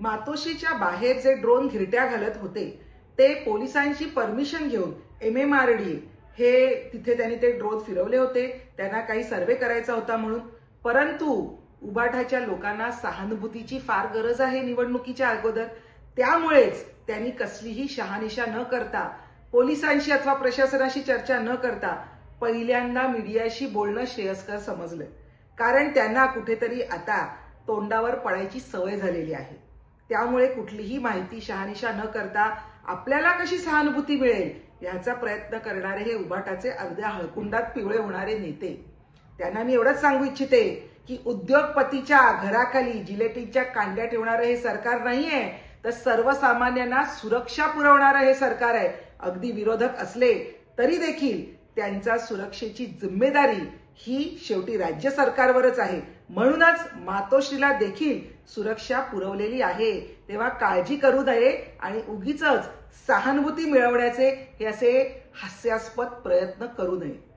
मातोश्रीच्या बाहेर जे ड्रोन घिरट्या घालत होते ते पोलिसांची परमिशन घेऊन MMRDA हे तिथे त्यांनी ते ड्रोन फिरवले होते. त्यांना काही सर्वे करायचा होता म्हणून. परंतु उबाठाच्या लोकांना सहानुभूतीची फार गरज आहे निवडणुकीच्या अगोदर. त्यामुळेच त्यांनी कसलीही शहानिशा न करता, पोलिसांशी अथवा प्रशासनाशी चर्चा न करता पहिल्यांदा मीडियाशी बोलणं श्रेयस्कर समजलं. कारण त्यांना कुठेतरी आता तोंडावर पडायची सवय झालेली आहे. त्यामुळे कुठलीही माहिती शहानिशा न करता आपल्याला कशी सहानुभूती मिळेल याचा प्रयत्न करणारे हे उबाटाचे अर्ध्या हळकुंडात पिवळे होणारे नेते. त्यांना मी एवढंच सांगू इच्छिते की उद्योगपतीच्या घराखाली जिलेटिनच्या कांड्या ठेवणारं हे सरकार नाहीये, तर सर्वसामान्यांना सुरक्षा पुरवणारं हे सरकार आहे. अगदी विरोधक असले तरी देखील त्यांच्या सुरक्षेची जिम्मेदारी ही शेवटी राज्य सरकारवरच आहे. म्हणूनच मातोश्रीला देखील सुरक्षा पुरवलेली आहे. तेव्हा काळजी करू नये आणि उगीचच सहानुभूती मिळवण्याचे हे असे हास्यास्पद प्रयत्न करू नये.